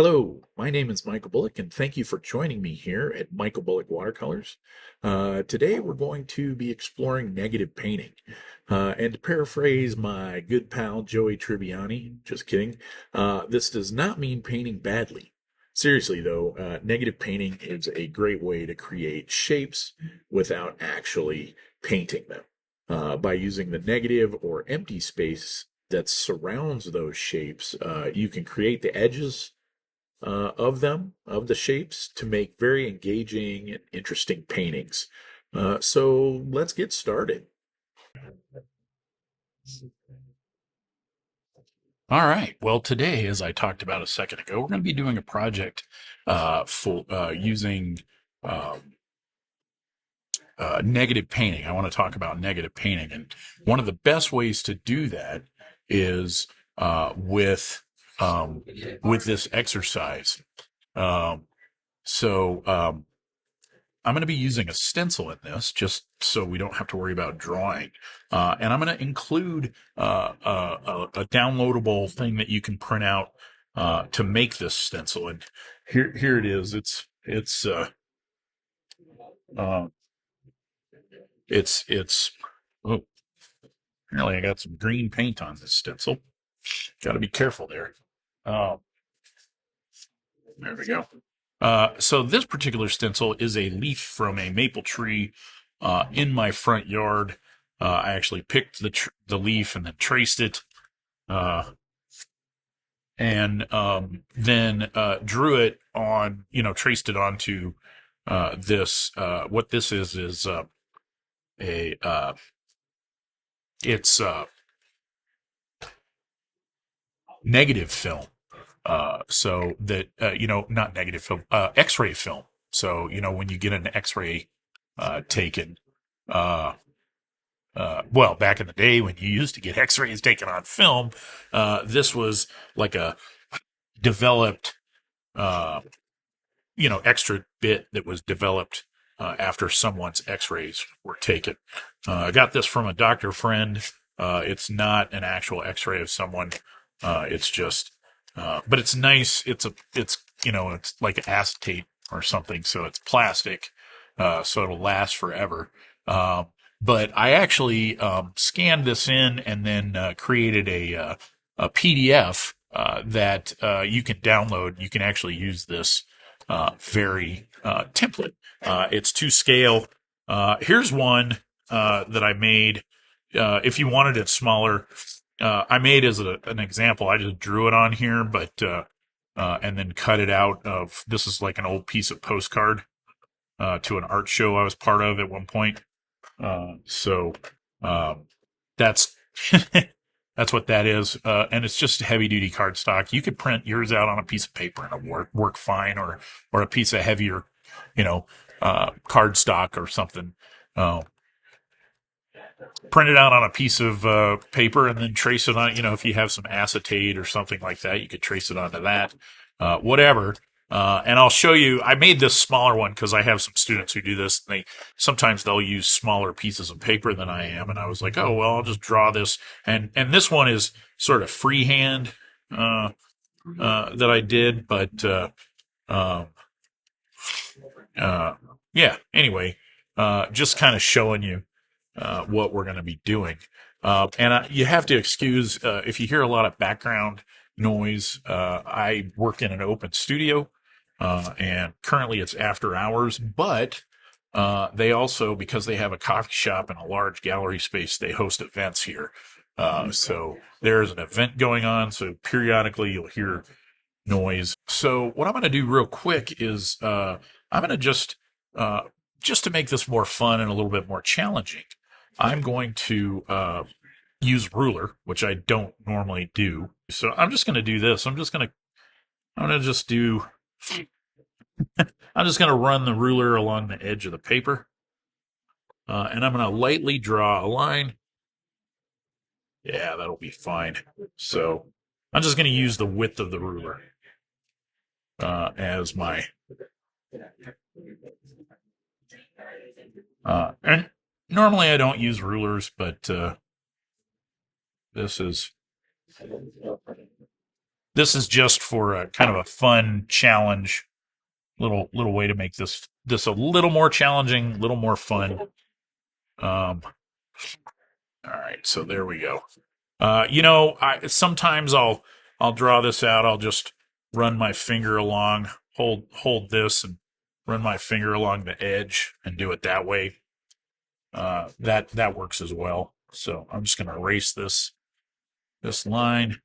Hello, my name is Michael Bullock, and thank you for joining me here at Michael Bullock Watercolors. Today we're going to be exploring negative painting. And to paraphrase my good pal Joey Tribbiani, just kidding, this does not mean painting badly. Seriously, though, negative painting is a great way to create shapes without actually painting them. By using the negative or empty space that surrounds those shapes, you can create the edges of the shapes, to make very engaging and interesting paintings. So let's get started. All right. Well, today, as I talked about a second ago, we're going to be doing a project for using um, negative painting. I want to talk about negative painting, and one of the best ways to do that is with this exercise. Um, so I'm going to be using a stencil in this, just so we don't have to worry about drawing. And I'm going to include a downloadable thing that you can print out to make this stencil. And here it is. Uh, it's. Oh, apparently I got some green paint on this stencil. Got to be careful there. Uh, there we go. So this particular stencil is a leaf from a maple tree in my front yard. I actually picked the leaf and then traced it, uh, and then drew it on, traced it onto this. What this is a it's negative film. So that, not negative film, X-ray film. So, when you get an X-ray, taken, well, back in the day when you used to get X-rays taken on film, this was like a developed, uh, extra bit that was developed, after someone's X-rays were taken. I got this from a doctor friend. It's not an actual X-ray of someone. It's just, but it's nice. It's like acetate or something. So it's plastic. So it'll last forever. But I actually, scanned this in and then, created a PDF, that, you can download. You can actually use this, very, template. It's to scale. Here's one, that I made. If you wanted it smaller, I made as an example. I just drew it on here, but and then cut it out of. This is like an old piece of postcard to an art show I was part of at one point. So that's that's what that is, and it's just heavy duty cardstock. You could print yours out on a piece of paper and it work fine, or a piece of heavier, cardstock or something. Print it out on a piece of paper and then trace it on, if you have some acetate or something like that, you could trace it onto that, whatever. And I'll show you, I made this smaller one because I have some students who do this. Sometimes they'll use smaller pieces of paper than I am. And I was like, oh, well, I'll just draw this. And this one is sort of freehand, that I did. But, yeah, anyway, just kind of showing you what we're going to be doing. And you have to excuse if you hear a lot of background noise. I work in an open studio, and currently it's after hours, but they also, because they have a coffee shop and a large gallery space, they host events here. So there's an event going on, so periodically you'll hear noise. So what I'm going to do real quick is I'm going to just to make this more fun and a little bit more challenging, I'm going to use ruler, which I don't normally do. So I'm just going to do this. I'm going to just do, I'm just going to run the ruler along the edge of the paper. And I'm going to lightly draw a line. Yeah, that'll be fine. So I'm just going to use the width of the ruler as my, and normally I don't use rulers, but this is this is just for a kind of a fun challenge, little way to make this a little more challenging, a little more fun. All right, so there we go. I sometimes I'll draw this out. I'll just run my finger along, hold this, and run my finger along the edge, and do it that way. That works as well. So I'm just going to erase this line.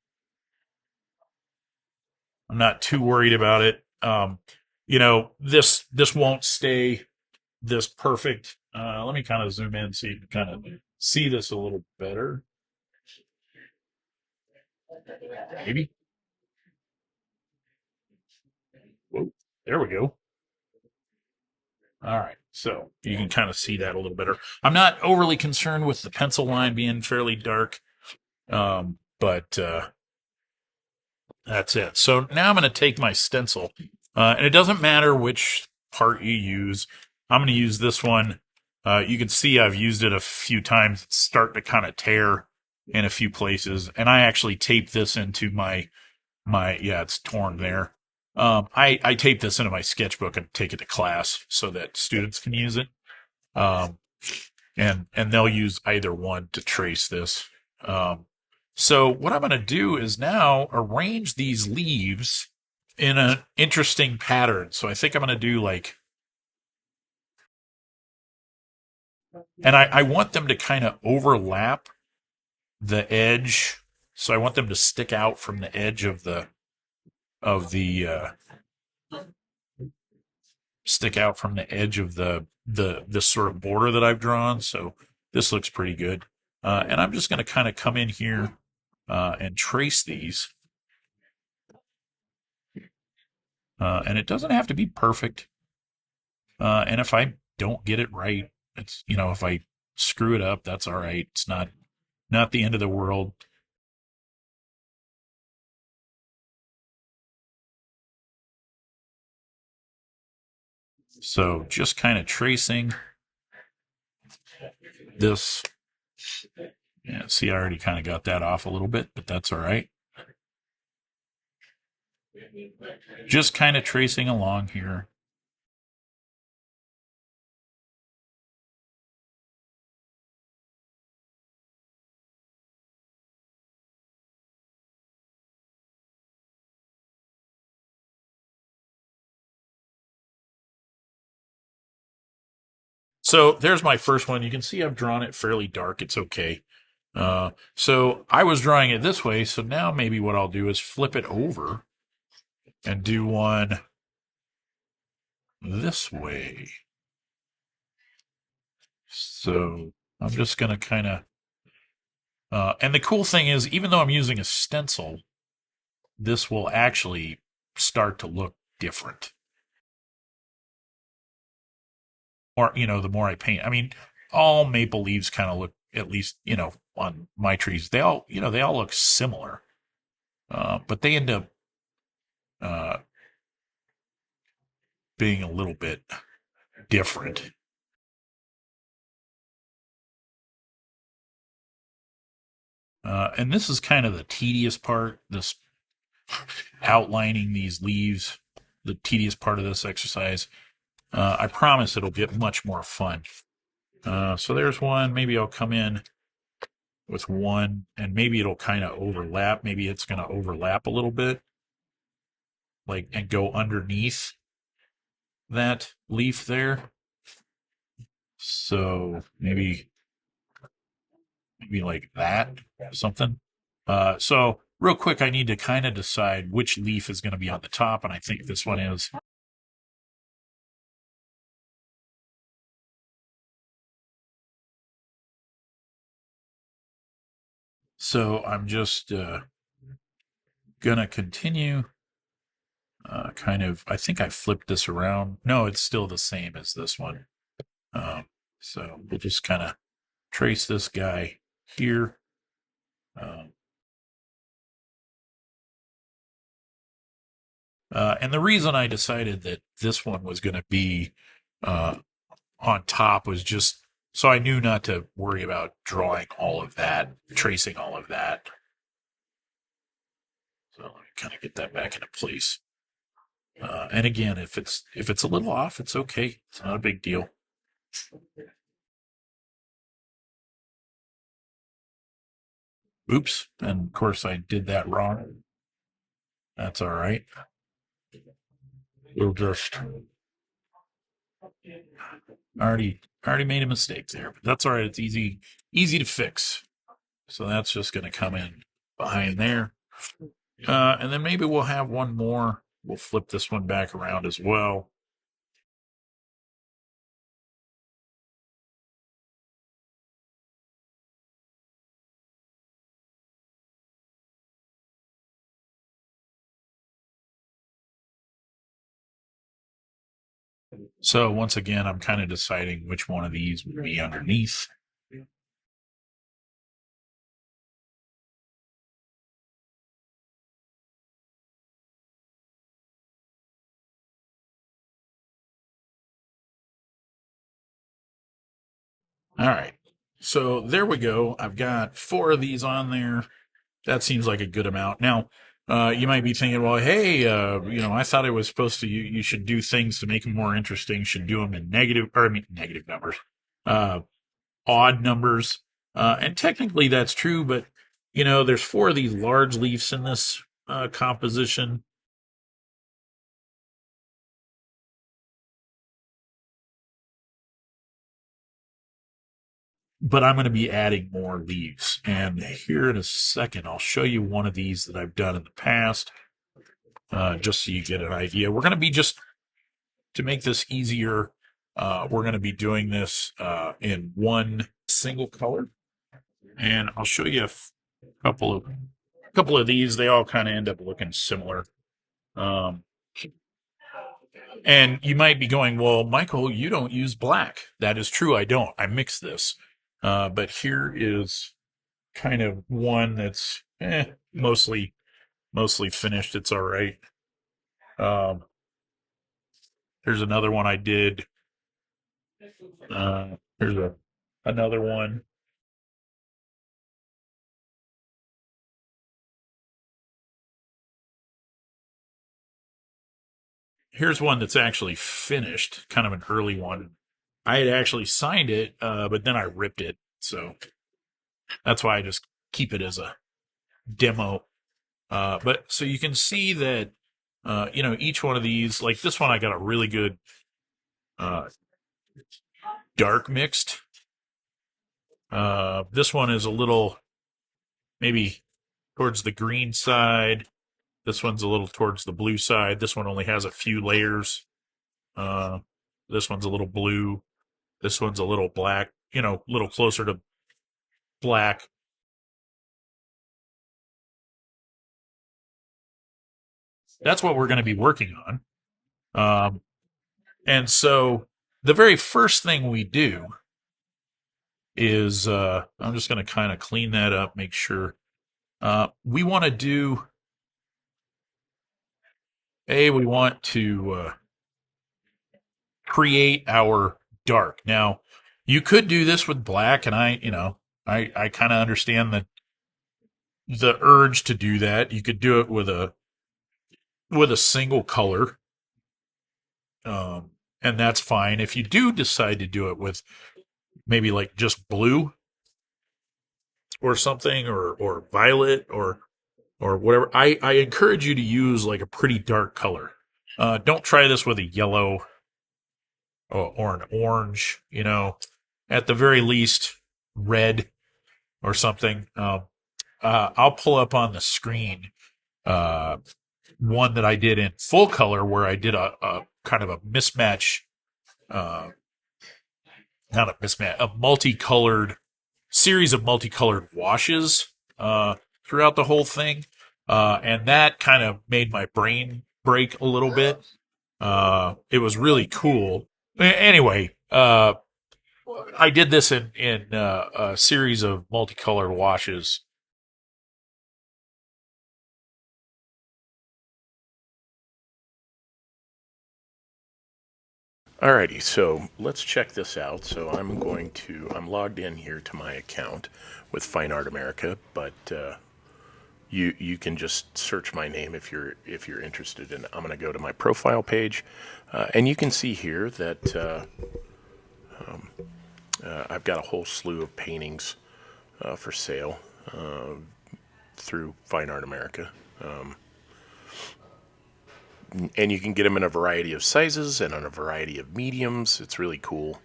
I'm not too worried about it. This won't stay this perfect. Let me kind of zoom in so you can kind of see this a little better. Maybe. Whoa, there we go. All right, so you can kind of see that a little better. I'm not overly concerned with the pencil line being fairly dark, but that's it. So now I'm going to take my stencil, and it doesn't matter which part you use. I'm going to use this one. You can see I've used it a few times. It's starting to kind of tear in a few places, and I actually taped this into my yeah, it's torn there. I tape this into my sketchbook and take it to class so that students can use it. Um, and they'll use either one to trace this. So what I'm going to do is now arrange these leaves in an interesting pattern. So I think I'm going to do like, and I want them to kind of overlap the edge. So I want them to stick out from the edge of the stick out from the edge of the sort of border that I've drawn. So this looks pretty good. And I'm just going to kind of come in here and trace these. And it doesn't have to be perfect. And if I don't get it right, it's, if I screw it up, that's all right. It's not the end of the world. So just kind of tracing this. Yeah, see, I already kind of got that off a little bit, but that's all right. Just kind of tracing along here. So there's my first one. You can see I've drawn it fairly dark. It's okay. So I was drawing it this way. So now maybe what I'll do is flip it over and do one this way. So I'm just going to kind of, and the cool thing is, even though I'm using a stencil, this will actually start to look different. Or, the more I paint, I mean, all maple leaves kind of look, at least, on my trees, they all look similar. But they end up, uh, being a little bit different. And this is kind of the tedious part, this outlining these leaves, the tedious part of this exercise. I promise it'll get much more fun. So there's one. Maybe I'll come in with one, and maybe it'll kind of overlap. Maybe it's going to overlap a little bit, and go underneath that leaf there. So maybe like that, something. So real quick, I need to kind of decide which leaf is going to be on the top, and I think this one is. So I'm just gonna continue. I think I flipped this around. No, it's still the same as this one. So we'll just kind of trace this guy here. And the reason I decided that this one was going to be on top was just so I knew not to worry about drawing all of that, tracing all of that. So let me kind of get that back into place. And again, if it's a little off, it's okay. It's not a big deal. Oops, and of course I did that wrong. That's all right. We'll just already made a mistake there, but that's all right. It's easy to fix. So that's just going to come in behind there. And then maybe we'll have one more. We'll flip this one back around as well. So once again, I'm kind of deciding which one of these would be underneath. All right. So there we go. I've got 4 of these on there. That seems like a good amount. Now, you might be thinking, well, hey, I thought I was supposed to, you should do things to make them more interesting, should do them in negative numbers, uh, odd numbers. And technically that's true, but, there's 4 of these large leaves in this composition. But I'm going to be adding more leaves. And here in a second, I'll show you one of these that I've done in the past, just so you get an idea. We're going to be just to make this easier. We're going to be doing this in one single color, and I'll show you a couple of these. They all kind of end up looking similar. Um, and you might be going, well, Michael, you don't use black. That is true. I don't. I mix this. But here is kind of one that's mostly finished. It's all right. Um, there's another one I did. Here's another one. Here's one that's actually finished, kind of an early one. I had actually signed it, but then I ripped it. So that's why I just keep it as a demo. But so you can see that, each one of these, like this one, I got a really good uh, dark mixed. This one is a little maybe towards the green side. This one's a little towards the blue side. This one only has a few layers. Uh, this one's a little blue. This one's a little black, a little closer to black. That's what we're going to be working on. Um, and so the very first thing we do is I'm just going to kind of clean that up, make sure. We want to we want to create our dark. Now, you could do this with black, and I kind of understand the urge to do that. You could do it with a single color, and that's fine. If you do decide to do it with maybe like just blue or something, or violet or whatever, I encourage you to use like a pretty dark color. Don't try this with a yellow or an orange. At the very least, red or something. I'll pull up on the screen uh, one that I did in full color where I did a kind of a mismatch, uh, not a mismatch, a multicolored series of multicolored washes throughout the whole thing. And that kind of made my brain break a little bit. It was really cool. Anyway, I did this in a series of multicolored washes. Alrighty, so let's check this out. So I'm logged in here to my account with Fine Art America, but you can just search my name if you're interested. And I'm going to go to my profile page, and you can see here that I've got a whole slew of paintings for sale through Fine Art America. And you can get them in a variety of sizes and on a variety of mediums. It's really cool.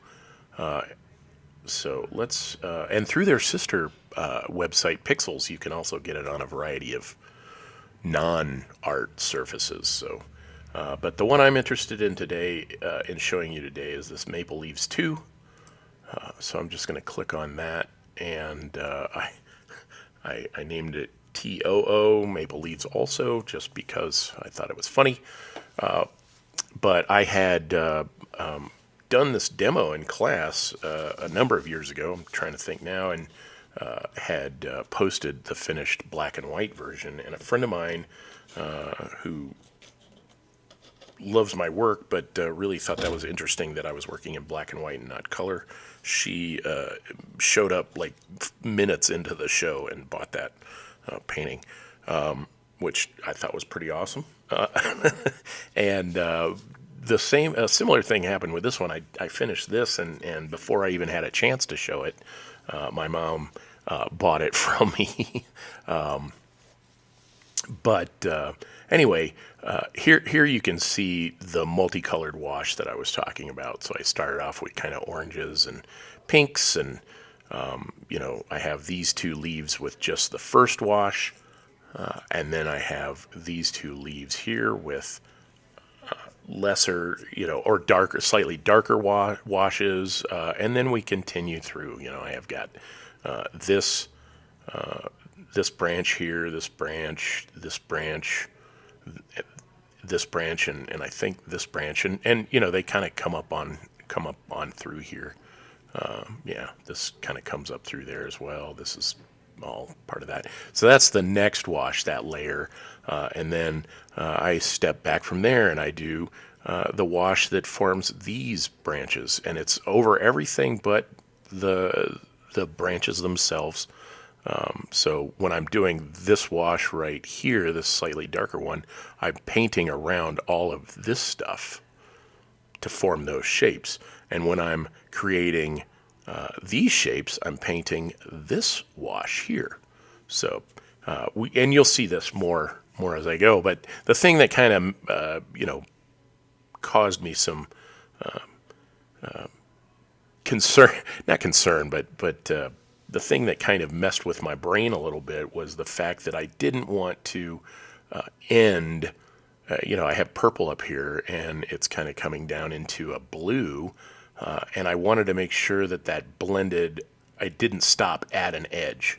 So let's, and through their sister website, Pixels, you can also get it on a variety of non-art surfaces. So, but the one I'm interested in today, in showing you today, is this Maple Leaves 2. So I'm just going to click on that, and I named it TOO, Maple Leaves also, just because I thought it was funny. But I had done this demo in class a number of years ago. I'm trying to think now, and had posted the finished black and white version. And a friend of mine who loves my work, but really thought that was interesting that I was working in black and white and not color. She showed up like minutes into the show and bought that painting, which I thought was pretty awesome. And a similar thing happened with this one. I finished this, and before I even had a chance to show it, my mom bought it from me. But anyway, here you can see the multicolored wash that I was talking about. So I started off with kind of oranges and pinks, and I have these two leaves with just the first wash, and then I have these two leaves here with lesser, or darker, slightly darker washes, and then we continue through. I have got this branch here, this branch, and I think this branch, and they kind of come up on through here. This kind of comes up through there as well. This is all part of that. So that's the next wash, that layer, and then I step back from there and I do the wash that forms these branches, and it's over everything but the branches themselves. So when I'm doing this wash right here, this slightly darker one, I'm painting around all of this stuff to form those shapes. And when I'm creating these shapes, I'm painting this wash here. So and you'll see this more as I go. But the thing that kind of caused me some concern, not concern, but the thing that kind of messed with my brain a little bit was the fact that I didn't want to end. I have purple up here, and it's kind of coming down into a blue, and I wanted to make sure that blended. I didn't stop at an edge,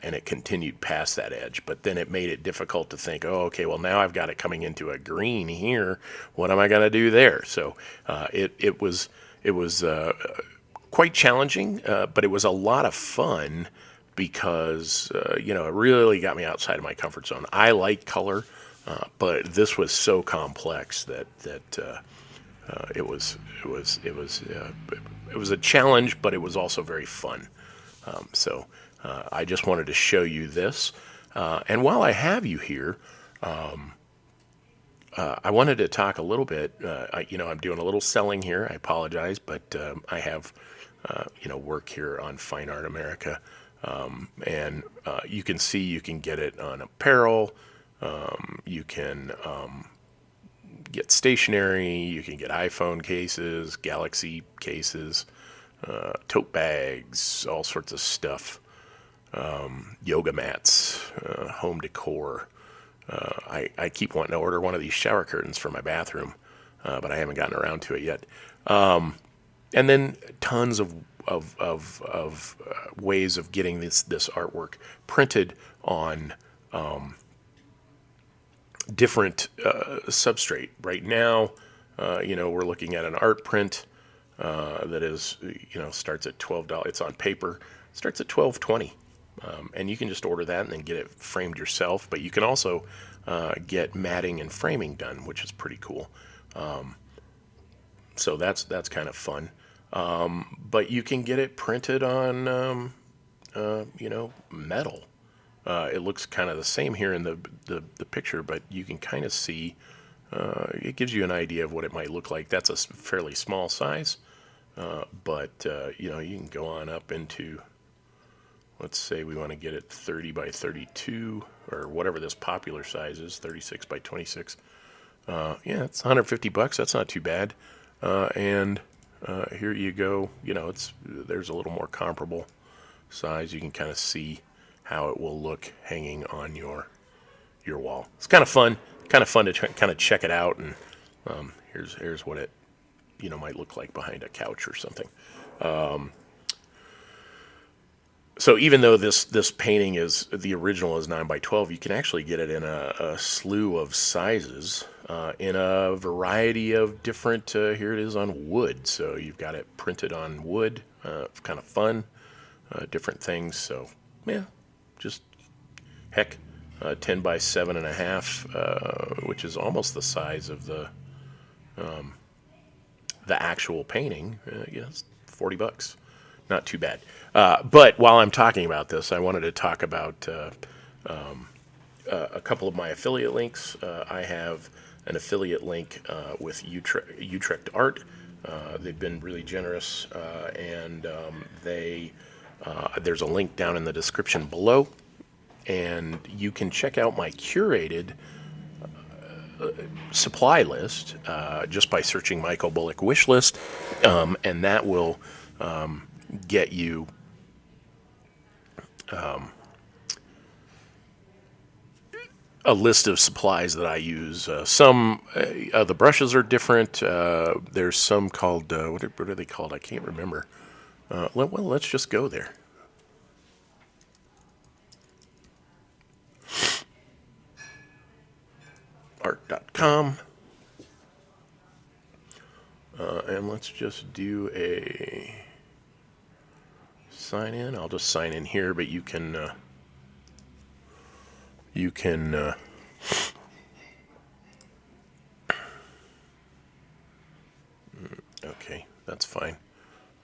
and it continued past that edge. But then it made it difficult to think, oh, okay, well, now I've got it coming into a green here. What am I going to do there? So it was quite challenging, but it was a lot of fun because it really got me outside of my comfort zone. I like color, but this was so complex that it was a challenge, but it was also very fun. So I just wanted to show you this, and while I have you here, I wanted to talk a little bit. I'm doing a little selling here. I apologize, but I have work here on Fine Art America, and you can see you can get it on apparel. You can get stationery. You can get iPhone cases, Galaxy cases, tote bags, all sorts of stuff. Yoga mats, home decor. I keep wanting to order one of these shower curtains for my bathroom, but I haven't gotten around to it yet. And then tons of ways of getting this artwork printed on different substrate. Right now, we're looking at an art print that is, starts at $12. It's on paper. Starts at $12.20. And you can just order that and then get it framed yourself. But you can also get matting and framing done, which is pretty cool. So that's kind of fun. But you can get it printed on, metal. It looks kind of the same here in the picture, but you can kind of see, it gives you an idea of what it might look like. That's a fairly small size, but you know, you can go on up into, let's say we want to get it 30 by 32 or whatever this popular size is, 36 by 26. Yeah, it's 150 bucks. That's not too bad. And here you go. You know, there's a little more comparable size. You can kind of see how it will look hanging on your wall. It's kind of fun. Kind of fun to kind of check it out. And here's what it, you know, might look like behind a couch or something. So even though this painting is, the original is 9 by 12, you can actually get it in a slew of sizes, in a variety of different, here it is on wood. So you've got it printed on wood, kind of fun, different things. So yeah, just heck, 10 by 7.5, which is almost the size of the actual painting. Yes, 40 bucks. Not too bad. But while I'm talking about this, I wanted to talk about a couple of my affiliate links. I have an affiliate link with Utrecht Art. They've been really generous, and there's a link down in the description below, and you can check out my curated supply list just by searching Michael Bullock wish list, and that will get you a list of supplies that I use. Some the brushes are different. There's some called what are they called? I can't remember. Well, let's just go there. Art.com. And let's just do a sign in. I'll just sign in here, but you can okay, that's fine.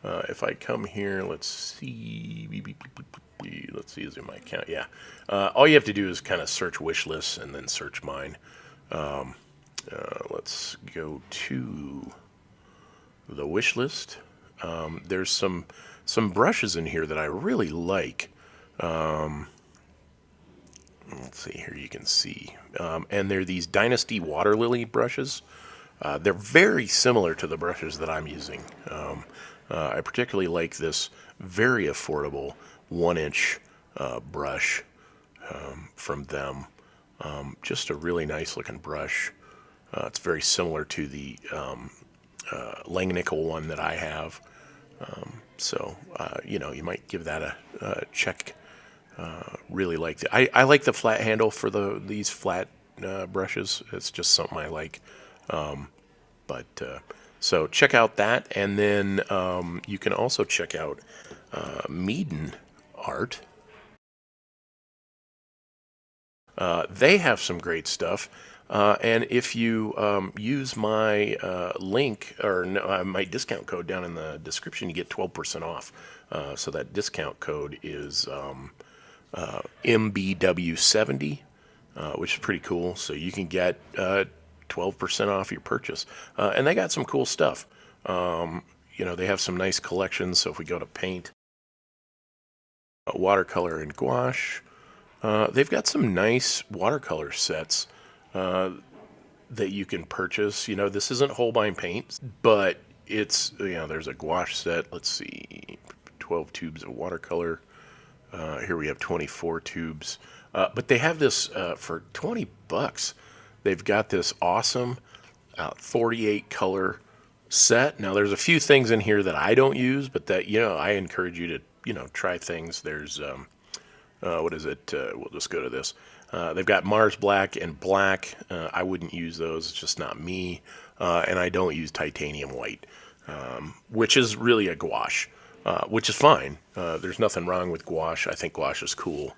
If I come here, let's see, is it my account? Yeah. All you have to do is kind of search wish lists and then search mine. Let's go to the wish list. There's some brushes in here that I really like. Let's see here, you can see. And they're these Dynasty Water Lily brushes. They're very similar to the brushes that I'm using. I particularly like this very affordable 1-inch brush from them. Just a really nice looking brush. It's very similar to the Langnickel one that I have. So, you know, you might give that a check. Really like I like the flat handle for these flat brushes. It's just something I like. So check out that, and then you can also check out Meaden Art. They have some great stuff. And if you use my link or my discount code down in the description, you get 12% off. So that discount code is MBW70, which is pretty cool. So you can get 12% off your purchase. And they got some cool stuff. You know, they have some nice collections. So if we go to paint, watercolor, and gouache, they've got some nice watercolor sets that you can purchase. You know, this isn't Holbein paint, but it's, you know, there's a gouache set. Let's see, 12 tubes of watercolor. Here we have 24 tubes. But they have this for 20 bucks. They've got this awesome 48 color set. Now, there's a few things in here that I don't use, but that, you know, I encourage you to, you know, try things. There's, what is it? We'll just go to this. They've got Mars Black and Black. I wouldn't use those. It's just not me. And I don't use Titanium White, which is really a gouache, which is fine. There's nothing wrong with gouache. I think gouache is cool.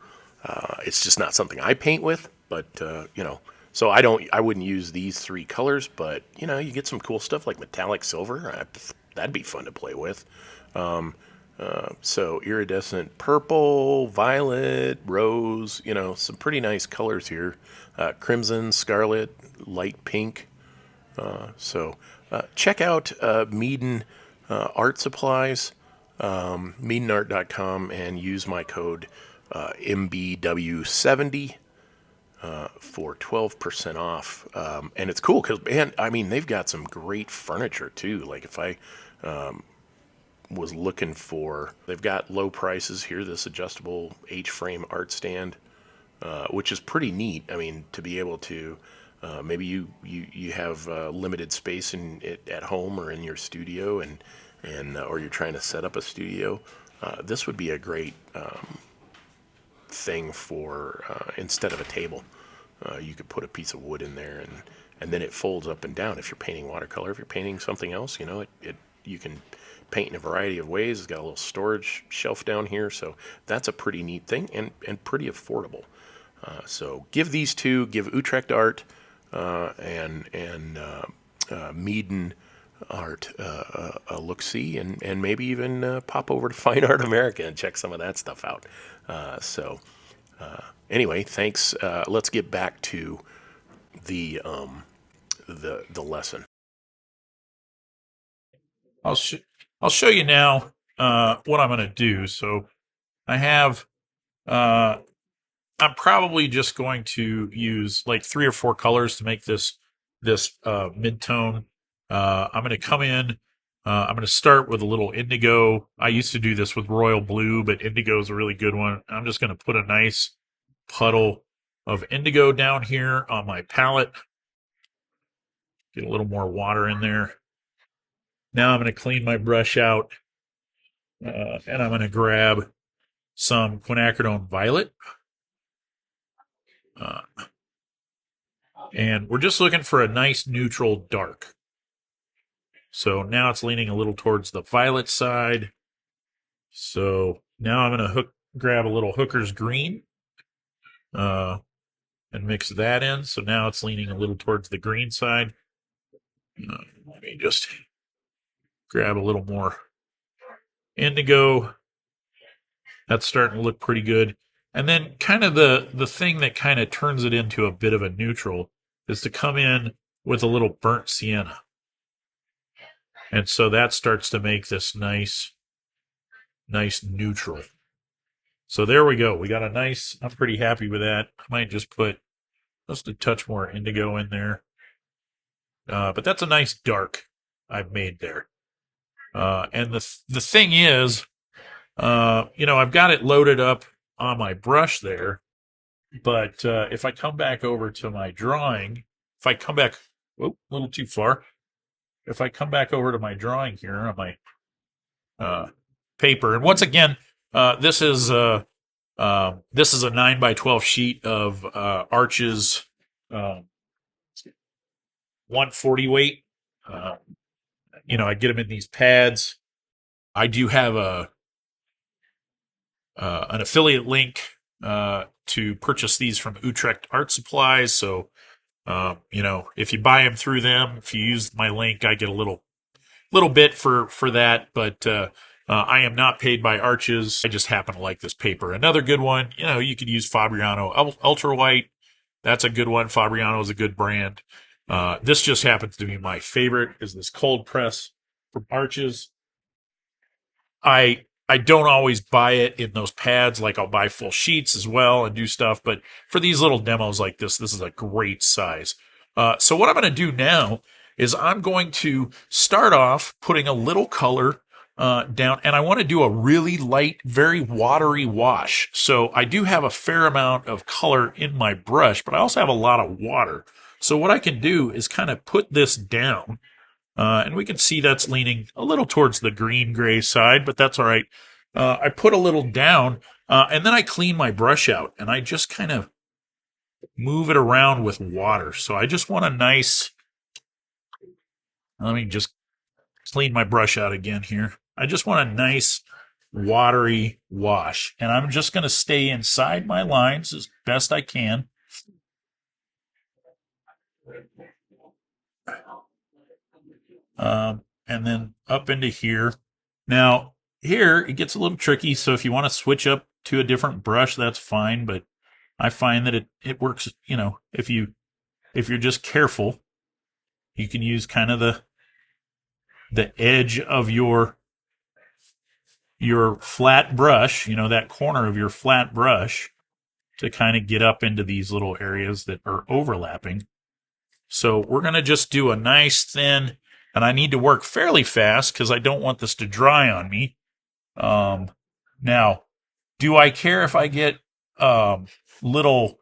It's just not something I paint with, but, you know, so I wouldn't use these three colors, but, you know, you get some cool stuff like metallic silver. That'd be fun to play with. So iridescent purple, violet, rose, some pretty nice colors here. Crimson, scarlet, light pink. So check out Meaden Art Supplies, meadenart.com, and use my code MBW70 for 12% off. And it's cool because, man, I mean, they've got some great furniture too. Like if I was looking for, they've got low prices here, this adjustable H-frame art stand, which is pretty neat. I mean, to be able to, maybe you have limited space at home or in your studio, and or you're trying to set up a studio. This would be a great thing for instead of a table. You could put a piece of wood in there, and then it folds up and down. If you're painting watercolor, if you're painting something else, it you can paint in a variety of ways. It's got a little storage shelf down here, so that's a pretty neat thing and pretty affordable. So give these two, give Utrecht Art and Meaden Art a look-see, and maybe even pop over to Fine Art America and check some of that stuff out. Anyway, thanks. Let's get back to the lesson. I'll sh- I'll show you now what I'm going to do. So I have I'm probably just going to use like 3 or 4 colors to make this mid-tone. I'm going to come in. I'm going to start with a little indigo. I used to do this with royal blue, but indigo is a really good one. I'm just going to put a nice puddle of indigo down here on my palette. Get a little more water in there. Now I'm going to clean my brush out, and I'm going to grab some quinacridone violet. Uh, and we're just looking for a nice neutral dark. So now it's leaning a little towards the violet side. So now I'm going to grab a little Hooker's green and mix that in. So now it's leaning a little towards the green side. Let me just grab a little more indigo. That's starting to look pretty good. And then kind of the thing that kind of turns it into a bit of a neutral is to come in with a little burnt sienna. And so that starts to make this nice neutral. So there we go. We got a nice, I'm pretty happy with that. I might just put just a touch more indigo in there. But that's a nice dark I've made there. And the thing is, I've got it loaded up on my brush there. But if I come back over to my drawing, if I come back, a little too far. If I come back over to my drawing here on my paper, and once again, this is a 9x12 sheet of Arches 140 weight. I get them in these pads. I do have an affiliate link to purchase these from Utrecht Art Supplies. So, if you buy them through them, if you use my link, I get a little bit for that. But I am not paid by Arches. I just happen to like this paper. Another good one, you could use Fabriano Ultra White. That's a good one. Fabriano is a good brand. This just happens to be my favorite, is this cold press from Arches. I don't always buy it in those pads. Like I'll buy full sheets as well and do stuff. But for these little demos like this is a great size. So what I'm going to do now is I'm going to start off putting a little color down, and I want to do a really light, very watery wash. So I do have a fair amount of color in my brush, but I also have a lot of water. So what I can do is kind of put this down. And we can see that's leaning a little towards the green-gray side, but that's all right. I put a little down, and then I clean my brush out, and I just kind of move it around with water. So I just want a nice... Let me just clean my brush out again here. I just want a nice watery wash, and I'm just going to stay inside my lines as best I can. And then up into here. Now, here it gets a little tricky. So if you want to switch up to a different brush, that's fine. But I find that it works. If you're just careful, you can use kind of the edge of your flat brush, that corner of your flat brush, to kind of get up into these little areas that are overlapping. So we're going to just do a nice thin, and I need to work fairly fast because I don't want this to dry on me. Now, do I care if I get little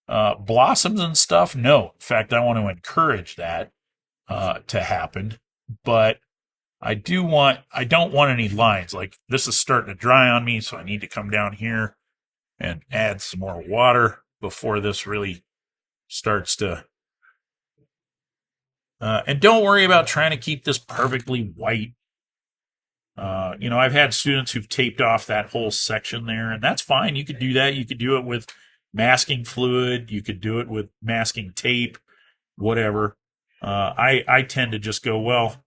blossoms and stuff? No. In fact, I want to encourage that to happen. But I don't want any lines. Like, this is starting to dry on me, so I need to come down here and add some more water before this really starts to. And don't worry about trying to keep this perfectly white. I've had students who've taped off that whole section there, and that's fine. You could do that. You could do it with masking fluid. You could do it with masking tape, whatever. I tend to just go, well,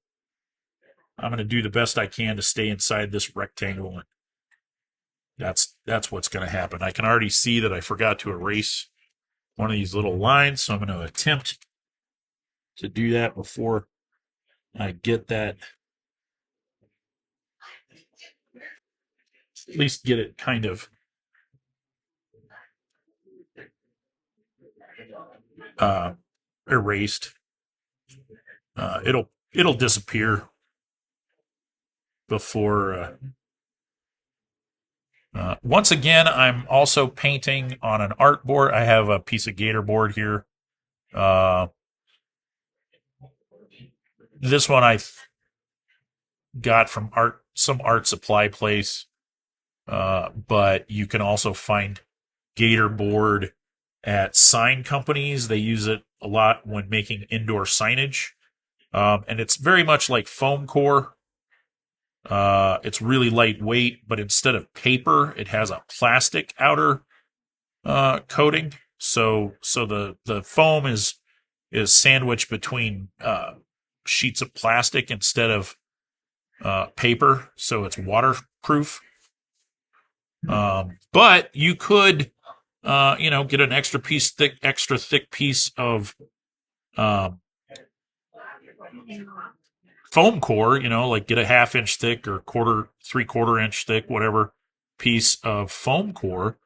I'm going to do the best I can to stay inside this rectangle, and that's what's going to happen. I can already see that I forgot to erase one of these little lines, so I'm going to attempt to do that before I get that. At least get it kind of erased. It'll disappear before. Once again, I'm also painting on an art board. I have a piece of gator board here. This one I got from some art supply place. But you can also find gator board at sign companies. They use it a lot when making indoor signage. And it's very much like foam core. It's really lightweight, but instead of paper, it has a plastic outer coating. So the foam is sandwiched between sheets of plastic instead of paper, so it's waterproof. But you could, get an extra thick piece of foam core, like get a 1/2 inch thick or 3/4 inch thick, whatever piece of foam core,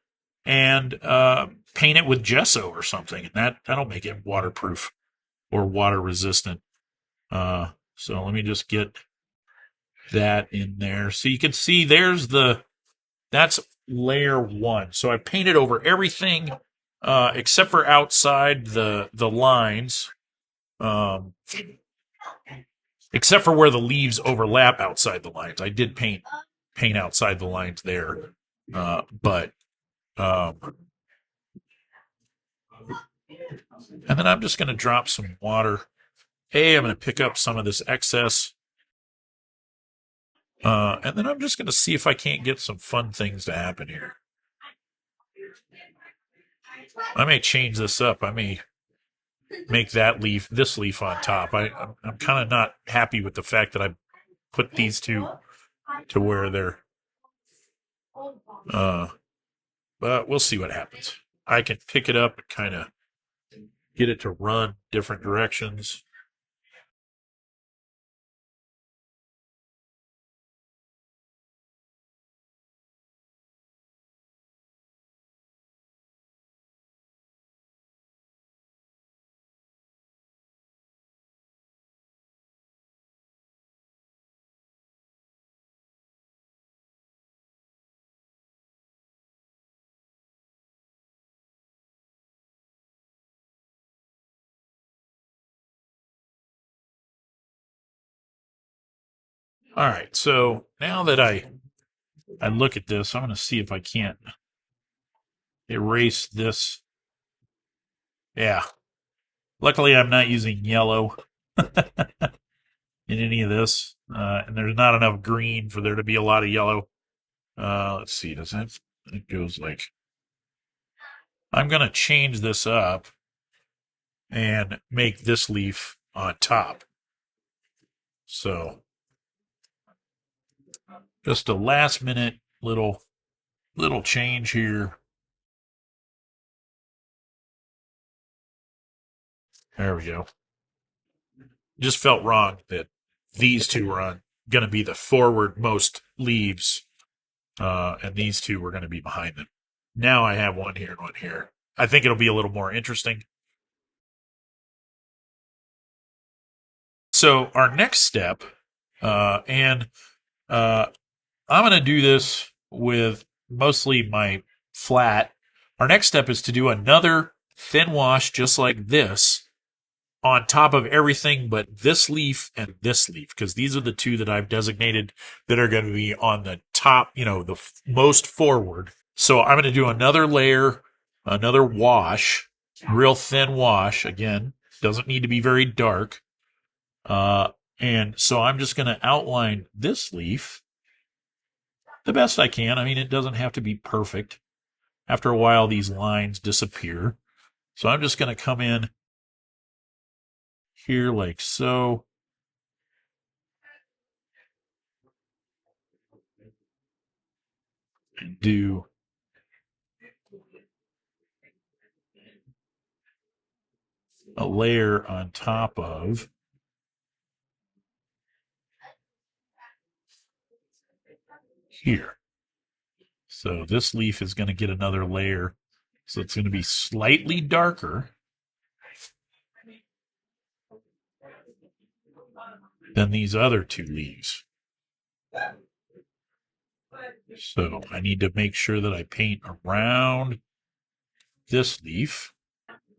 and paint it with gesso or something, and that'll make it waterproof or water resistant. So let me just get that in there. So you can see that's layer 1. So I painted over everything except for outside the lines, except for where the leaves overlap outside the lines. I did paint outside the lines there, but and then I'm just going to drop some water. I'm going to pick up some of this excess. And then I'm just going to see if I can't get some fun things to happen here. I may change this up. I may make this leaf on top. I'm kind of not happy with the fact that I put these two to where they're, but we'll see what happens. I can pick it up and kind of get it to run different directions. All right, so now that I look at this, I'm going to see if I can't erase this. Yeah. Luckily, I'm not using yellow in any of this, and there's not enough green for there to be a lot of yellow. Let's see, it goes like, I'm going to change this up and make this leaf on top. So Just a last minute little change here. There we go. Just felt wrong that these two were going to be the forward-most leaves, and these two were going to be behind them. Now I have one here and one here. I think it'll be a little more interesting. So our next step, and I'm going to do this with mostly my flat. Our next step is to do another thin wash just like this on top of everything but this leaf and this leaf, because these are the two that I've designated that are going to be on the top, the most forward. So I'm going to do another layer, another wash, real thin wash. Again, doesn't need to be very dark. And so I'm just going to outline this leaf the best I can. I mean, it doesn't have to be perfect. After a while, these lines disappear. So I'm just going to come in here like so. And do a layer on top of here. So this leaf is going to get another layer. So it's going to be slightly darker than these other two leaves. So I need to make sure that I paint around this leaf.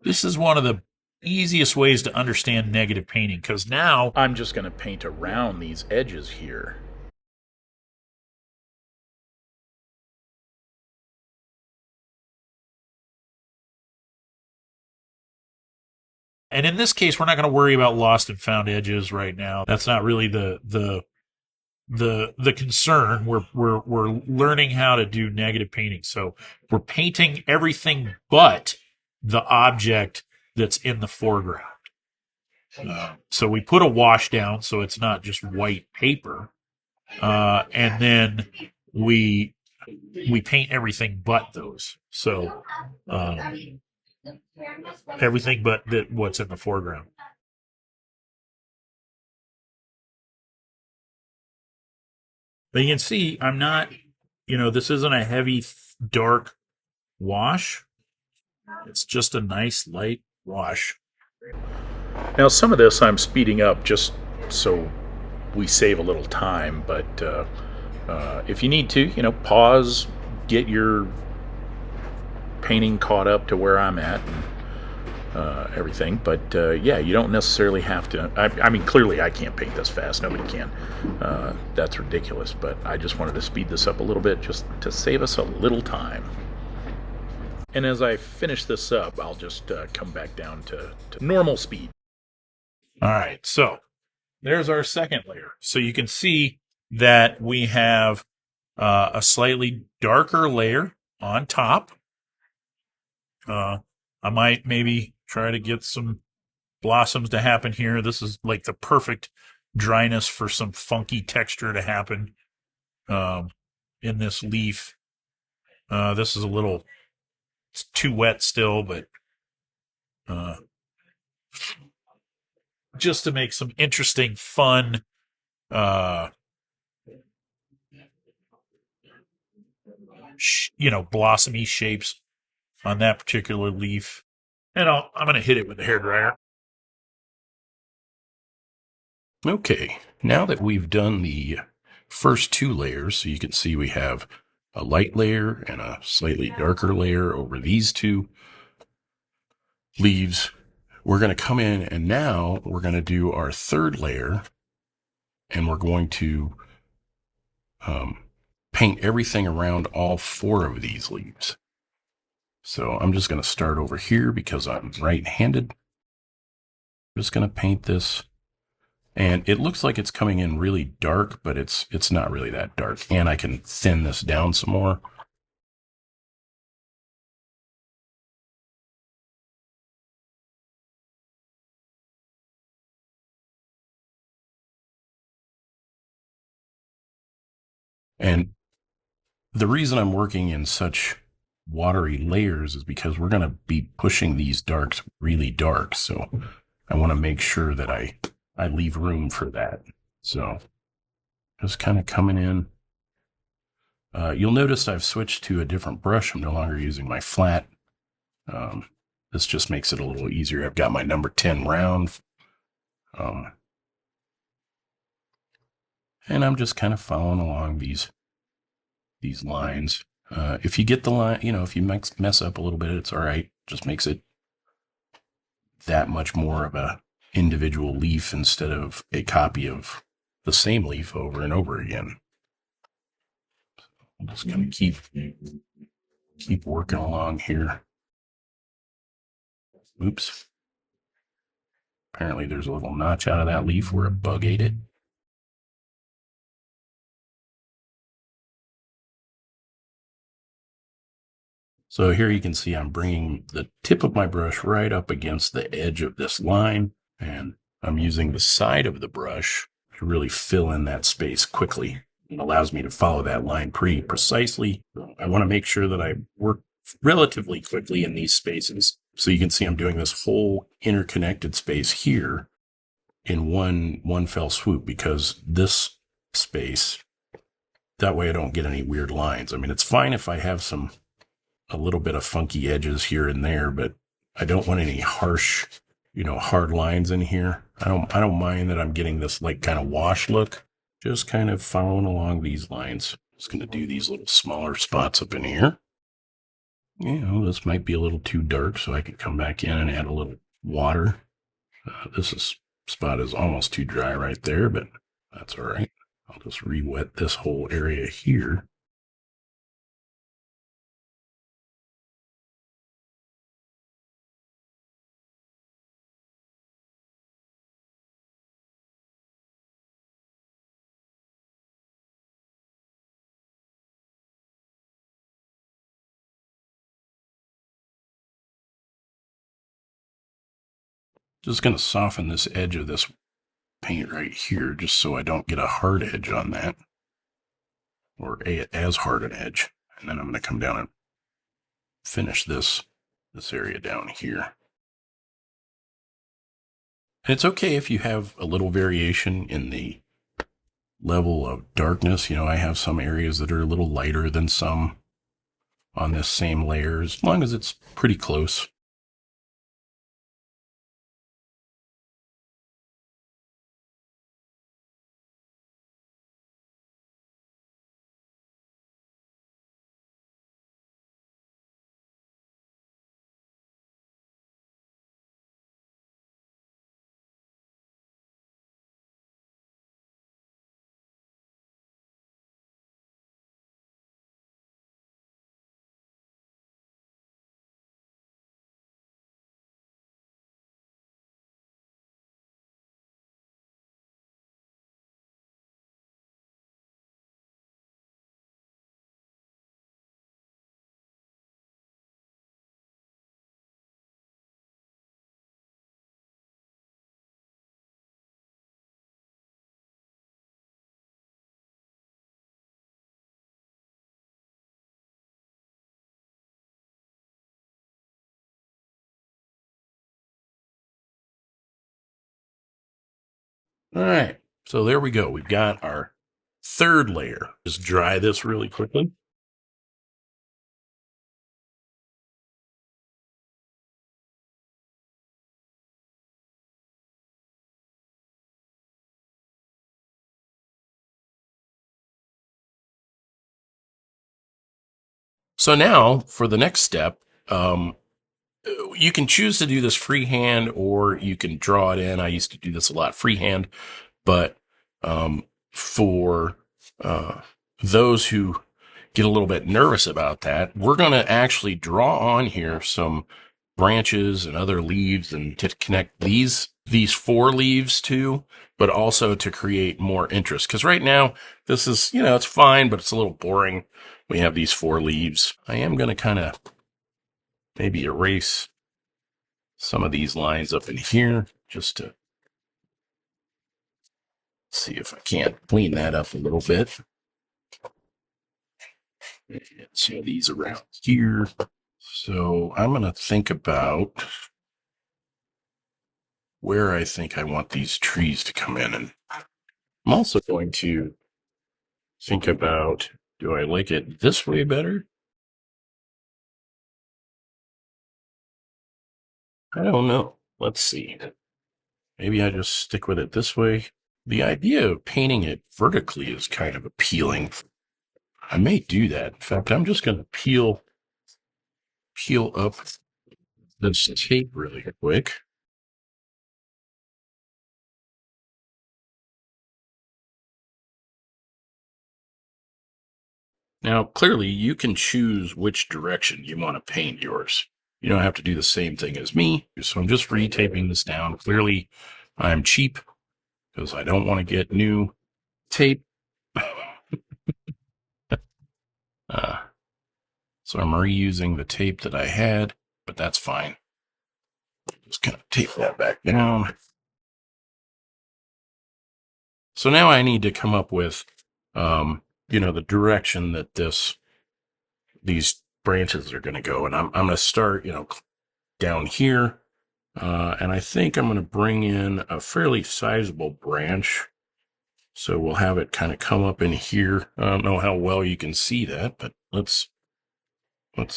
This is one of the easiest ways to understand negative painting, because now I'm just going to paint around these edges here. And in this case, we're not going to worry about lost and found edges right now. That's not really the concern. We're learning how to do negative painting. So we're painting everything but the object that's in the foreground. So we put a wash down so it's not just white paper, and then we paint everything but those. So everything but what's in the foreground. But you can see I'm not, this isn't a heavy, dark wash. It's just a nice, light wash. Now, some of this I'm speeding up just so we save a little time, but if you need to, pause, get your painting caught up to where I'm at, and everything. But yeah, you don't necessarily have to. I mean, clearly I can't paint this fast. Nobody can. That's ridiculous. But I just wanted to speed this up a little bit just to save us a little time. And as I finish this up, I'll just come back down to normal speed. All right, so there's our second layer. So you can see that we have a slightly darker layer on top. I might maybe try to get some blossoms to happen here. This is like the perfect dryness for some funky texture to happen in this leaf. This is it's too wet still, but just to make some interesting, fun, blossomy shapes on that particular leaf. And I'm going to hit it with a hairdryer. Okay, now that we've done the first two layers, so you can see we have a light layer and a slightly darker layer over these two leaves, we're going to come in and now we're going to do our third layer, and we're going to paint everything around all four of these leaves. So I'm just going to start over here because I'm right-handed. I'm just going to paint this. And it looks like it's coming in really dark, but it's not really that dark. And I can thin this down some more. And the reason I'm working in such watery layers is because we're going to be pushing these darks really dark. So I want to make sure that I leave room for that. So just kind of coming in. You'll notice I've switched to a different brush. I'm no longer using my flat. This just makes it a little easier. I've got my number 10 round. And I'm just kind of following along these lines. If you get the line, if you mess up a little bit, it's all right. Just makes it that much more of a individual leaf instead of a copy of the same leaf over and over again. I'm just going to keep working along here. Oops. Apparently there's a little notch out of that leaf where a bug ate it. So here you can see I'm bringing the tip of my brush right up against the edge of this line, and I'm using the side of the brush to really fill in that space quickly. It allows me to follow that line pretty precisely. I want to make sure that I work relatively quickly in these spaces. So you can see I'm doing this whole interconnected space here in one fell swoop, because this space, that way I don't get any weird lines. I mean, it's fine if I have a little bit of funky edges here and there, but I don't want any harsh, hard lines in here. I don't mind that I'm getting this like kind of wash look. Just kind of following along these lines. Just going to do these little smaller spots up in here. This might be a little too dark, so I could come back in and add a little water. This spot is almost too dry right there, but that's all right. I'll just re-wet this whole area here. Just going to soften this edge of this paint right here, just so I don't get a hard edge on that, or as hard an edge. And then I'm going to come down and finish this area down here. And it's okay if you have a little variation in the level of darkness. I have some areas that are a little lighter than some on this same layer, as long as it's pretty close. All right, so there we go. We've got our third layer. Just dry this really quickly. So now for the next step, you can choose to do this freehand, or you can draw it in. I used to do this a lot freehand, but for those who get a little bit nervous about that, we're going to actually draw on here some branches and other leaves, and to connect these four leaves to, but also to create more interest. Because right now, this is, it's fine, but it's a little boring. We have these four leaves. I am going to kind of maybe erase some of these lines up in here, just to see if I can't clean that up a little bit. And some of these around here. So I'm going to think about where I think I want these trees to come in. And I'm also going to think about, do I like it this way better? I don't know. Let's see. Maybe I just stick with it this way. The idea of painting it vertically is kind of appealing. I may do that. In fact, I'm just going to peel up this tape really quick. Now, clearly, you can choose which direction you want to paint yours. You don't have to do the same thing as me. So I'm just retaping this down. Clearly, I'm cheap because I don't want to get new tape. So I'm reusing the tape that I had, but that's fine. Just kind of tape that back down. So now I need to come up with, the direction that these branches are going to go. And I'm going to start, down here. And I think I'm going to bring in a fairly sizable branch. So we'll have it kind of come up in here. I don't know how well you can see that, but let's kind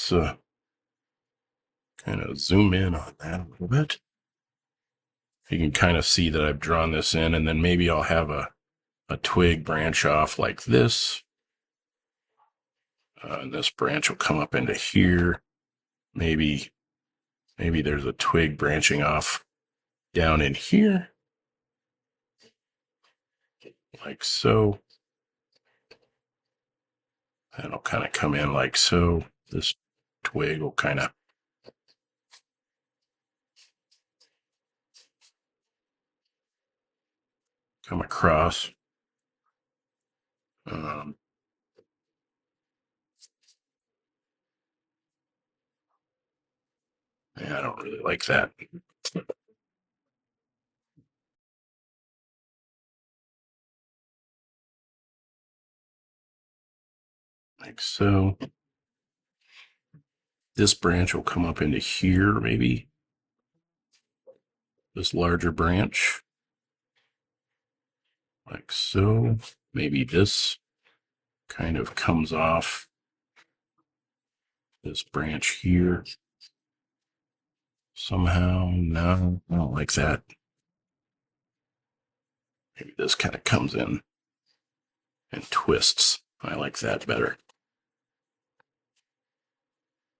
of zoom in on that a little bit. You can kind of see that I've drawn this in, and then maybe I'll have a twig branch off like this. And this branch will come up into here. Maybe there's a twig branching off down in here. Like so. And it'll kind of come in like so. This twig will kind of come across. Yeah, I don't really like that. Like so. This branch will come up into here, maybe. This larger branch. Like so. Maybe this kind of comes off this branch here. Somehow, no, I don't like that. Maybe this kind of comes in and twists. I like that better.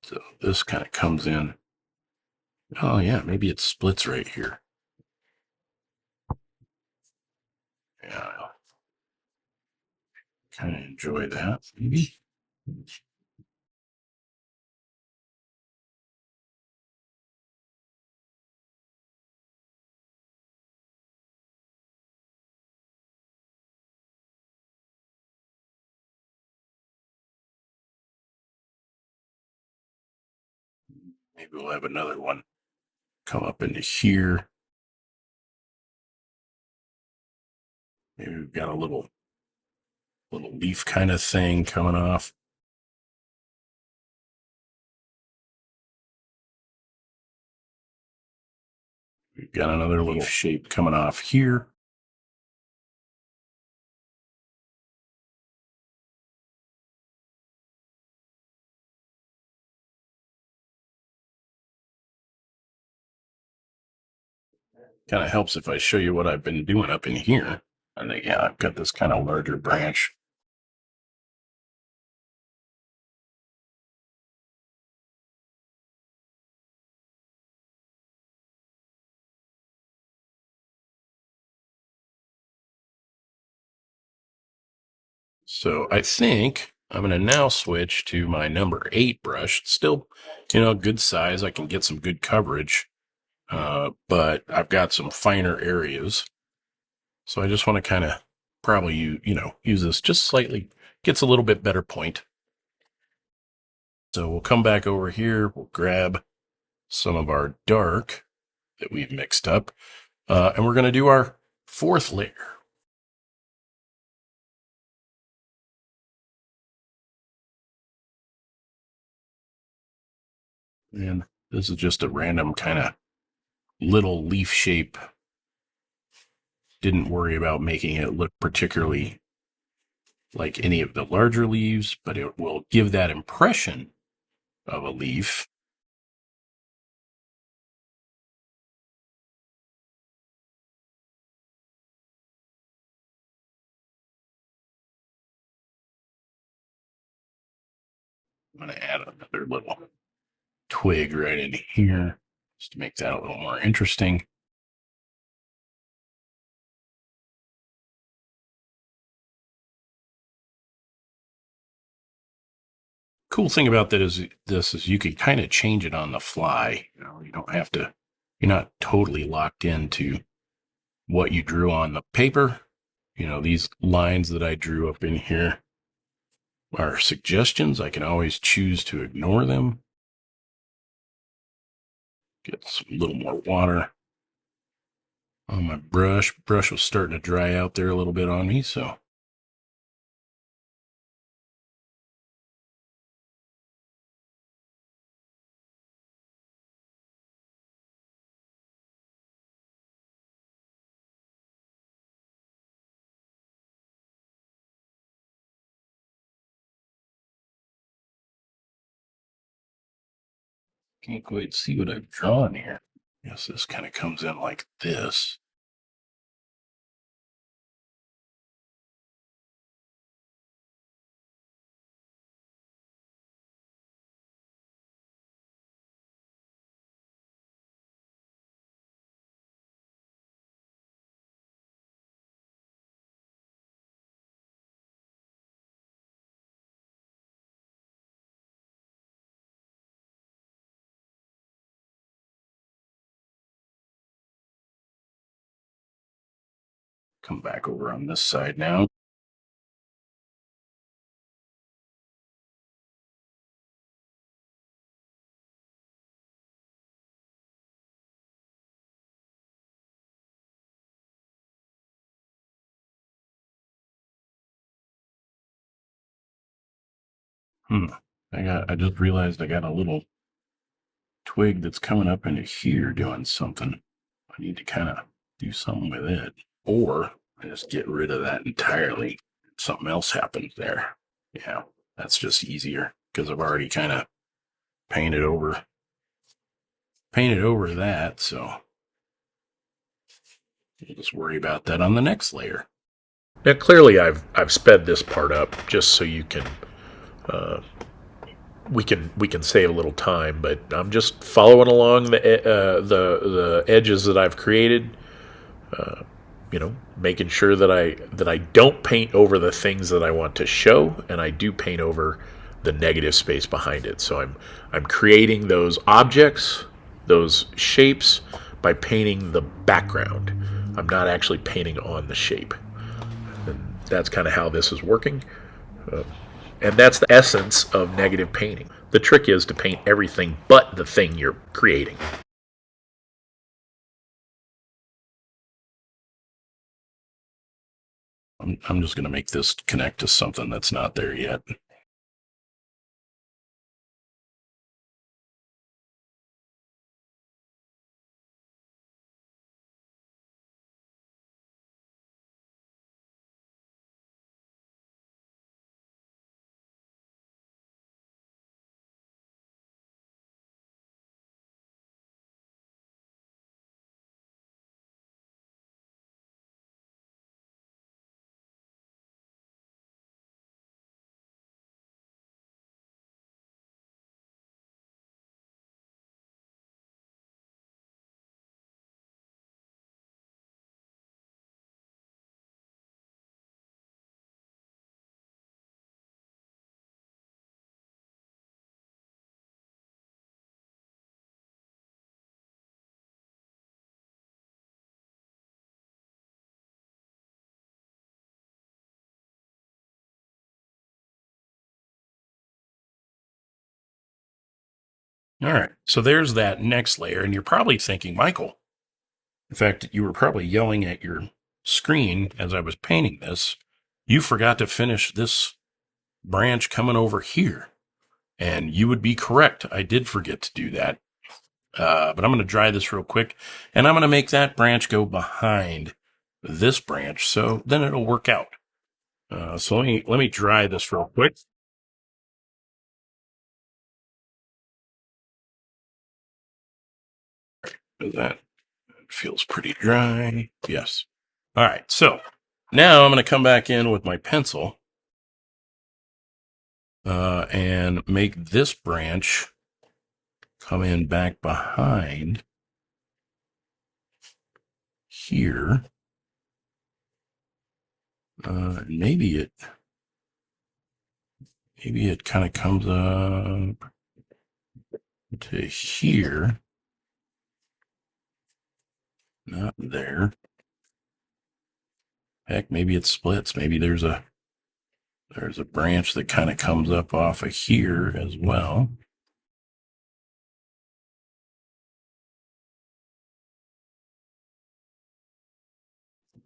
So this kind of comes in. Oh yeah, maybe it splits right here. Yeah, I kind of enjoy that, maybe. Maybe we'll have another one come up into here. Maybe we've got a little leaf kind of thing coming off. We've got another little shape coming off here. Kind of helps if I show you what I've been doing up in here. I think, yeah, I've got this kind of larger branch. So I think I'm going to now switch to my number 8 brush. It's still, good size. I can get some good coverage, but I've got some finer areas. So I just want to kind of probably, use this just slightly, gets a little bit better point. So we'll come back over here. We'll grab some of our dark that we've mixed up, and we're going to do our 4th layer. And this is just a random kind of little leaf shape. Didn't worry about making it look particularly like any of the larger leaves, but it will give that impression of a leaf. I'm going to add another little twig right in here just to make that a little more interesting. Cool thing about that is this is you can kind of change it on the fly. You don't have to, you're not totally locked into what you drew on the paper. These lines that I drew up in here are suggestions. I can always choose to ignore them. Get a little more water on my brush. Brush was starting to dry out there a little bit on me, so can't quite see what I've drawn here. Yes, this kind of comes in like this. Come back over on this side now. I just realized I got a little twig that's coming up into here doing something. I need to kind of do something with it. Or I just get rid of that entirely. Something else happens there. Yeah, that's just easier because I've already kind of painted over that. So we'll just worry about that on the next layer. Now, clearly, I've sped this part up just so you can we can save a little time. But I'm just following along the edges that I've created. Making sure that I don't paint over the things that I want to show, and I do paint over the negative space behind it. So I'm creating those objects, those shapes, by painting the background. I'm not actually painting on the shape. And that's kind of how this is working. And that's the essence of negative painting. The trick is to paint everything but the thing you're creating. I'm just going to make this connect to something that's not there yet. All right, so there's that next layer, and you're probably thinking, Michael, in fact, you were probably yelling at your screen as I was painting this, you forgot to finish this branch coming over here. And you would be correct. I did forget to do that. But I'm going to dry this real quick, and I'm going to make that branch go behind this branch, so then it'll work out. So let me dry this real quick. That feels pretty dry. Yes. All right. So now I'm going to come back in with my pencil and make this branch come in back behind here. Maybe it kind of comes up to here. Not there. Heck, maybe it splits. Maybe there's a branch that kind of comes up off of here as well.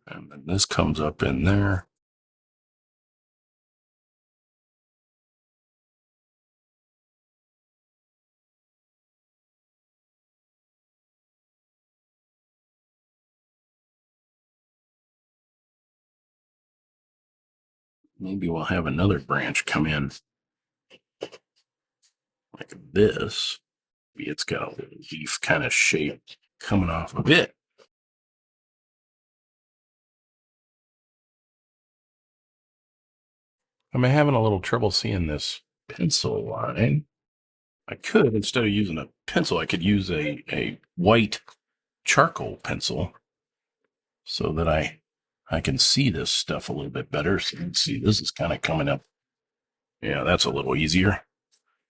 And then this comes up in there. Maybe we'll have another branch come in like this. Maybe it's got a little leaf kind of shape coming off of it. I'm having a little trouble seeing this pencil line. I could, instead of using a pencil, I could use a white charcoal pencil so that I can see this stuff a little bit better. So you can see this is kind of coming up. Yeah, that's a little easier.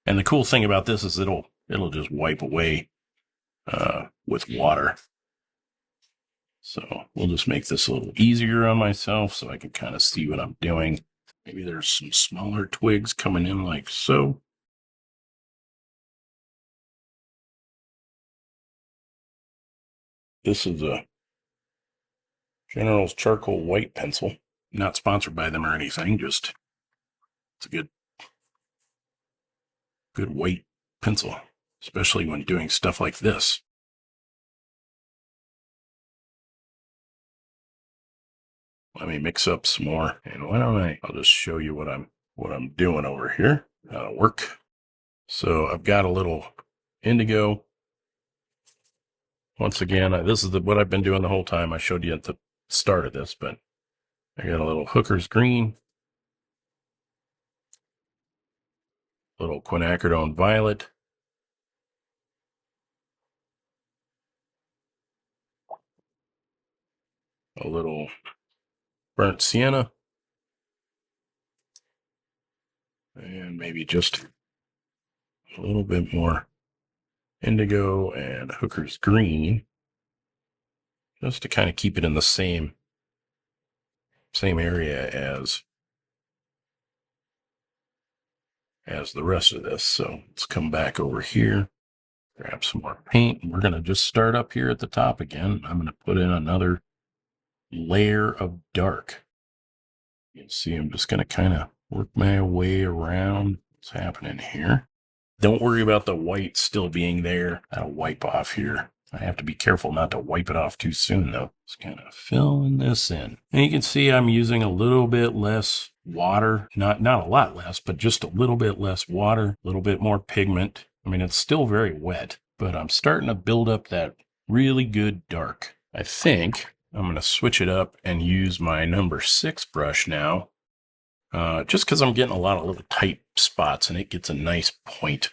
And the cool thing about this is it'll just wipe away with water. So we'll just make this a little easier on myself so I can kind of see what I'm doing. Maybe there's some smaller twigs coming in like so. This is a General's Charcoal White Pencil. Not sponsored by them or anything, just it's a good white pencil, especially when doing stuff like this. Let me mix up some more, and why don't I'll just show you what I'm doing over here, how to work. So I've got a little indigo. Once again, this is what I've been doing the whole time. I showed you at the start of this, but I got a little Hooker's green, little quinacridone violet, a little burnt sienna, and maybe just a little bit more indigo and Hooker's green, just to kind of keep it in the same area as the rest of this. So let's come back over here, grab some more paint, and we're going to just start up here at the top again. I'm going to put in another layer of dark. You can see I'm just going to kind of work my way around what's happening here. Don't worry about the white still being there. That'll wipe off here. I have to be careful not to wipe it off too soon, though. Just kind of filling this in. And you can see I'm using a little bit less water. Not a lot less, but just a little bit less water, a little bit more pigment. I mean, it's still very wet, but I'm starting to build up that really good dark. I think I'm going to switch it up and use my number 6 brush now. Just because I'm getting a lot of little tight spots and it gets a nice point.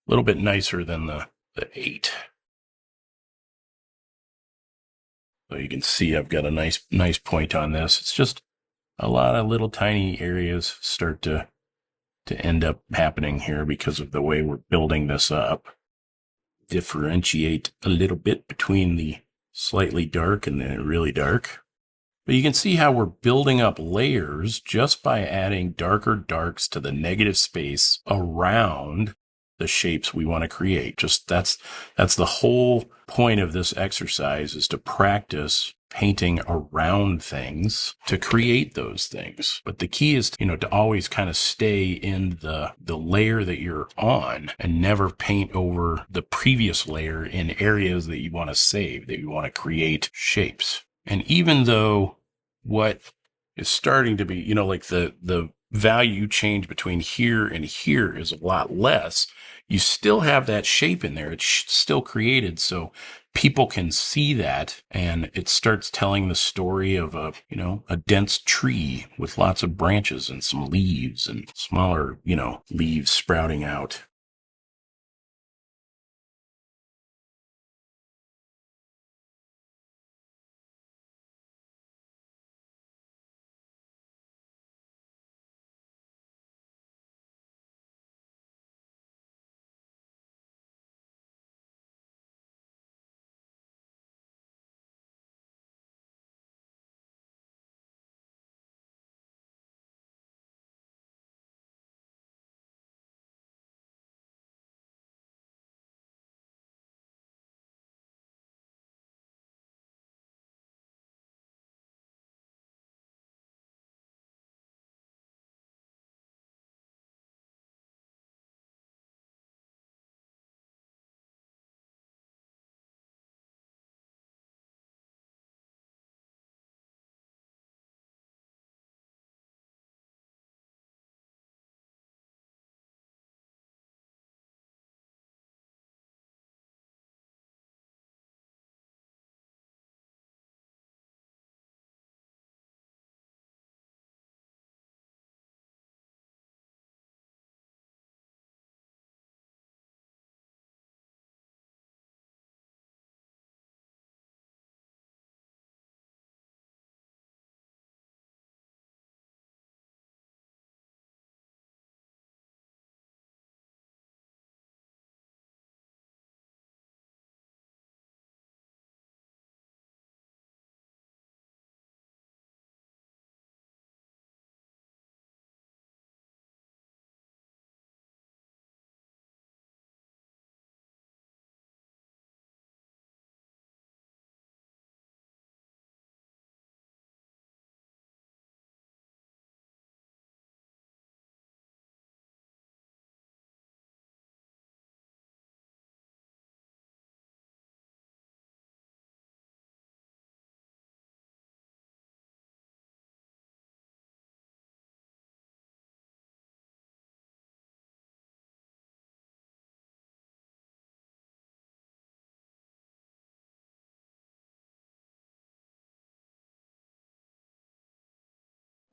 A little bit nicer than the 8. So you can see I've got a nice point on this. It's just a lot of little tiny areas start to end up happening here because of the way we're building this up. Differentiate a little bit between the slightly dark and the really dark. But you can see how we're building up layers just by adding darker darks to the negative space around the shapes we want to create. Just that's the whole point of this exercise, is to practice painting around things to create those things. But the key is, to always kind of stay in the layer that you're on and never paint over the previous layer in areas that you want to save, that you want to create shapes. And even though what is starting to be, like the value change between here and here is a lot less, you still have that shape in there. It's still created. So people can see that, and it starts telling the story of a dense tree with lots of branches and some leaves and smaller, leaves sprouting out.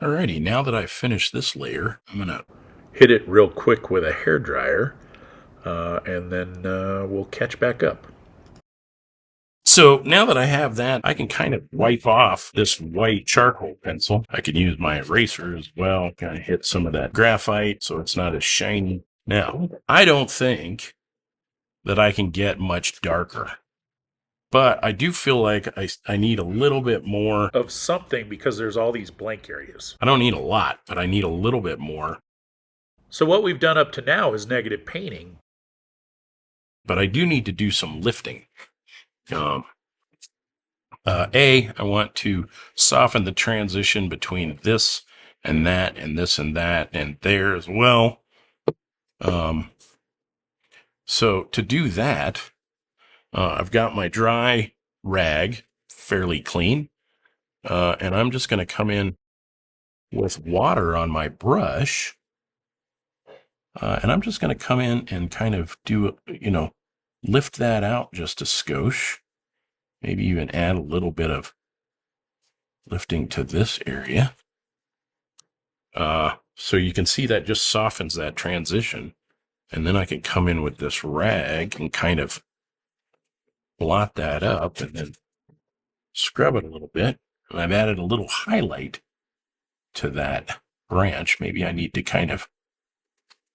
Alrighty, now that I've finished this layer, I'm going to hit it real quick with a hairdryer, and then we'll catch back up. So now that I have that, I can kind of wipe off this white charcoal pencil. I can use my eraser as well, kind of hit some of that graphite so it's not as shiny. Now, I don't think that I can get much darker, but I do feel like I need a little bit more of something because there's all these blank areas. I don't need a lot, but I need a little bit more. So what we've done up to now is negative painting. But I do need to do some lifting. I want to soften the transition between this and that and this and that and there as well. So to do that, I've got my dry rag fairly clean, and I'm just going to come in with water on my brush, and I'm just going to come in and kind of do, lift that out just a skosh. Maybe even add a little bit of lifting to this area. So you can see that just softens that transition. And then I can come in with this rag and kind of blot that up and then scrub it a little bit. And I've added a little highlight to that branch. Maybe I need to kind of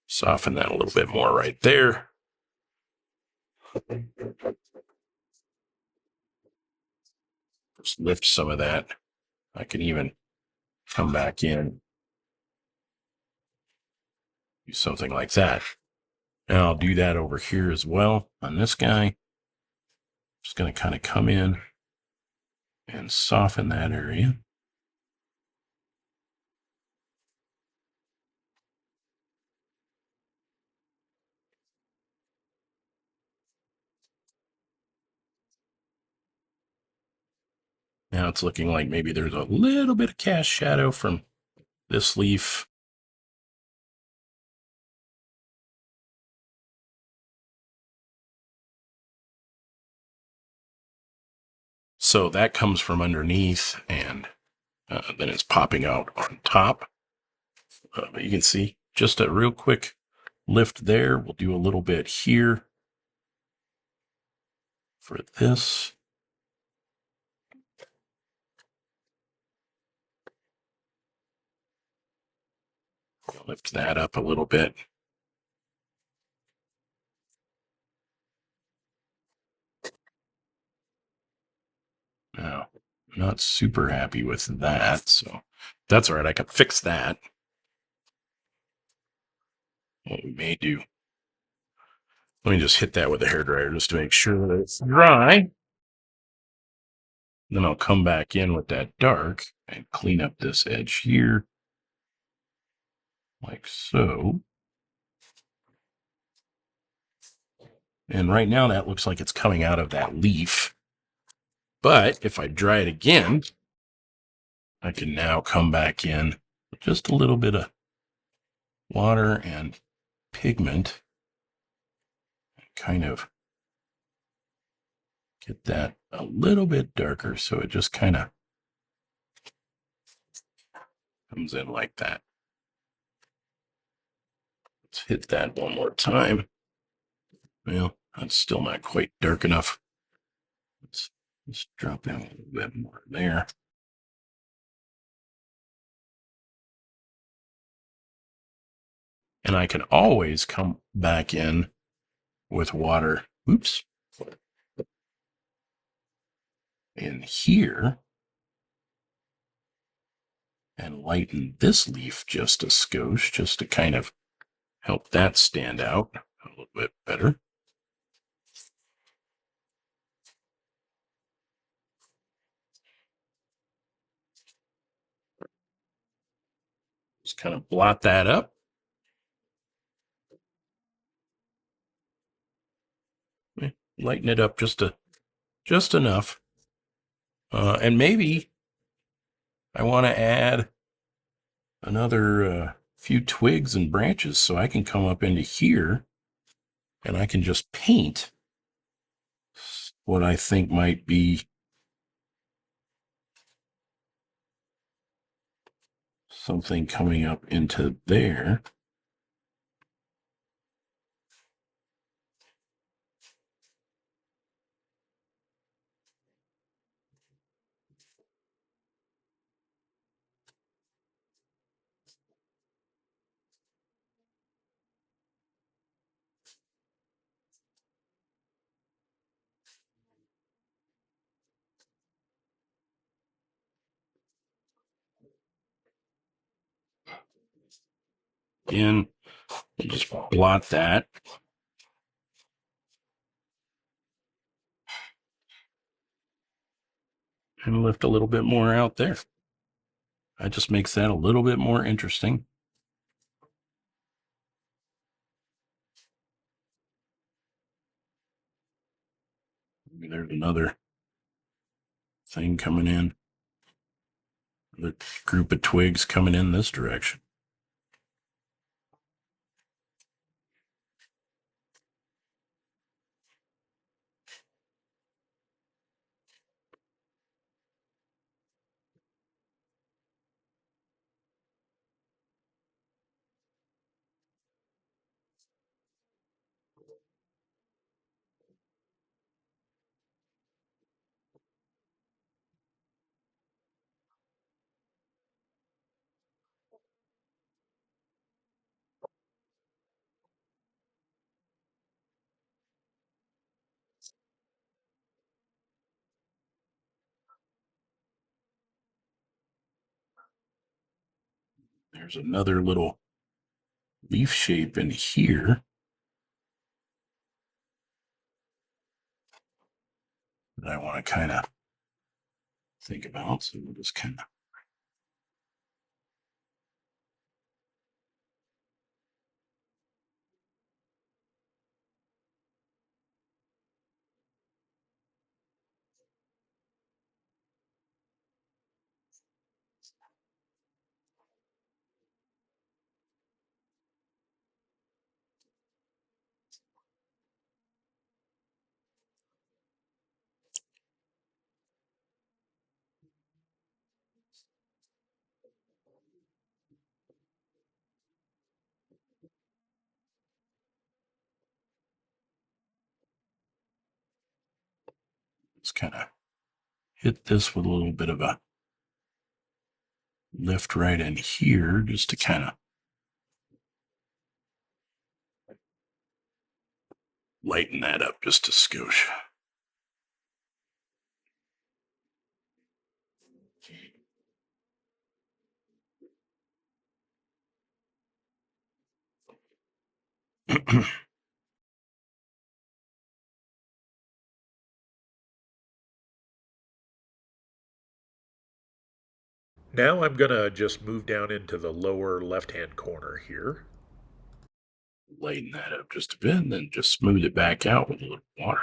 soften that a little bit more right there. Just lift some of that. I can even come back in, do something like that. And I'll do that over here as well on this guy. Just going to kind of come in and soften that area. Now it's looking like maybe there's a little bit of cast shadow from this leaf. So that comes from underneath, and then it's popping out on top. But you can see just a real quick lift there. We'll do a little bit here for this. Lift that up a little bit. Now, I'm not super happy with that, so that's all right. I can fix that. What we may do, let me just hit that with a hairdryer just to make sure that it's dry. Then I'll come back in with that dark and clean up this edge here, like so. And right now that looks like it's coming out of that leaf. But if I dry it again, I can now come back in with just a little bit of water and pigment and kind of get that a little bit darker so it just kind of comes in like that. Let's hit that one more time. Well, that's still not quite dark enough. Let's drop in a little bit more there. And I can always come back in with water. Oops. In here and lighten this leaf just a skosh, just to kind of help that stand out a little bit better. Just kind of blot that up. Lighten it up just enough. And maybe I want to add another few twigs and branches so I can come up into here and I can just paint what I think might be something coming up into there. Again, just blot that. And lift a little bit more out there. That just makes that a little bit more interesting. Maybe there's another thing coming in. Another group of twigs coming in this direction. There's another little leaf shape in here that I want to kind of think about. So we'll just kind of hit this with a little bit of a lift right in here, just to kind of lighten that up just a skosh. Now I'm going to just move down into the lower left-hand corner here. Lighten that up just a bit, and then just smooth it back out with a little water.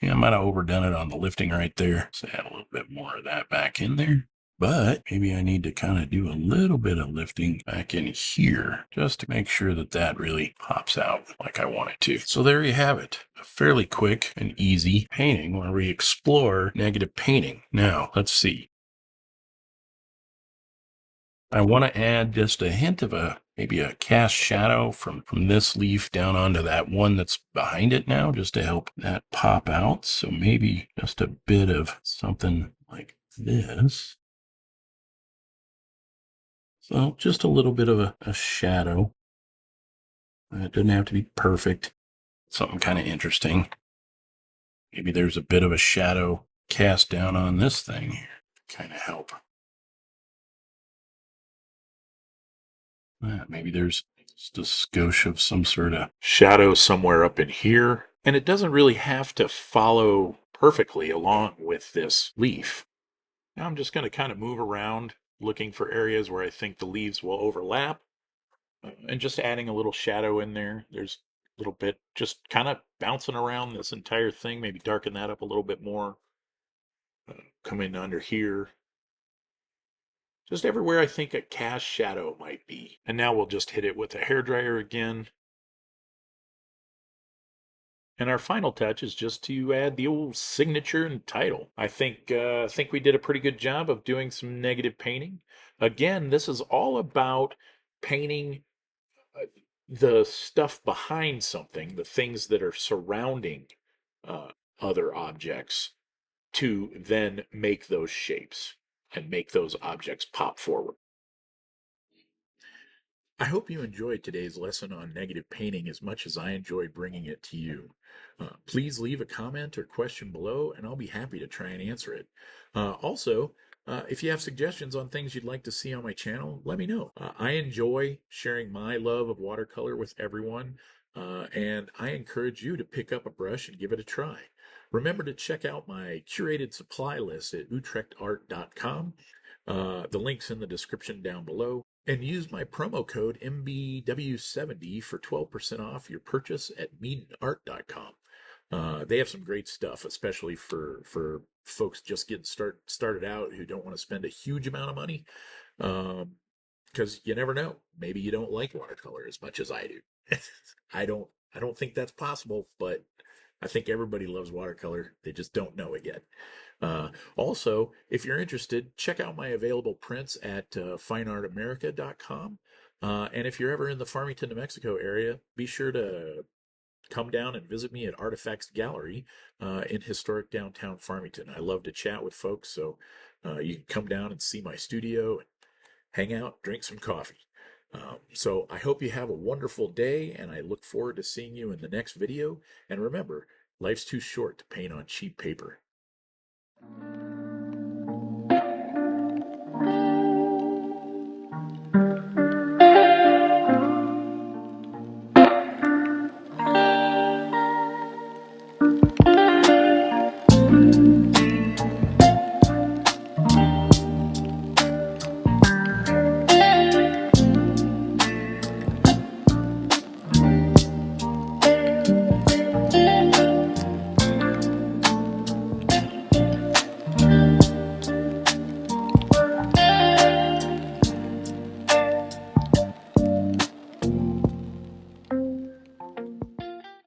Yeah, I might have overdone it on the lifting right there. So add a little bit more of that back in there. But maybe I need to kind of do a little bit of lifting back in here just to make sure that that really pops out like I want it to. So there you have it. A fairly quick and easy painting where we explore negative painting. Now, let's see. I want to add just a hint of maybe a cast shadow from this leaf down onto that one that's behind it now, just to help that pop out. So maybe just a bit of something like this. So just a little bit of a shadow. It doesn't have to be perfect. Something kind of interesting. Maybe there's a bit of a shadow cast down on this thing here. Kind of help. Maybe there's just a skosh of some sort of Shadow somewhere up in here. And it doesn't really have to follow perfectly along with this leaf. Now I'm just going to kind of move around looking for areas where I think the leaves will overlap and just adding a little shadow in there. There's a little bit just kind of bouncing around this entire thing, maybe darken that up a little bit more. Come in under here. Just everywhere I think a cast shadow might be. And now we'll just hit it with a hairdryer again. And our final touch is just to add the old signature and title. I think we did a pretty good job of doing some negative painting. Again, this is all about painting the stuff behind something, the things that are surrounding other objects, to then make those shapes and make those objects pop forward. I hope you enjoyed today's lesson on negative painting as much as I enjoyed bringing it to you. Please leave a comment or question below, and I'll be happy to try and answer it. Also, if you have suggestions on things you'd like to see on my channel, let me know. I enjoy sharing my love of watercolor with everyone, and I encourage you to pick up a brush and give it a try. Remember to check out my curated supply list at utrechttart.com. The link's in the description down below. And use my promo code MBW70 for 12% off your purchase at meadenart.com. They have some great stuff, especially for folks just getting started out who don't want to spend a huge amount of money. Because you never know. Maybe you don't like watercolor as much as I do. I don't think that's possible, but I think everybody loves watercolor. They just don't know it yet. Also, if you're interested, check out my available prints at fineartamerica.com. And if you're ever in the Farmington, New Mexico area, be sure to come down and visit me at Artifacts Gallery in historic downtown Farmington. I love to chat with folks, so you can come down and see my studio and hang out, drink some coffee. So I hope you have a wonderful day, and I look forward to seeing you in the next video. And remember, life's too short to paint on cheap paper.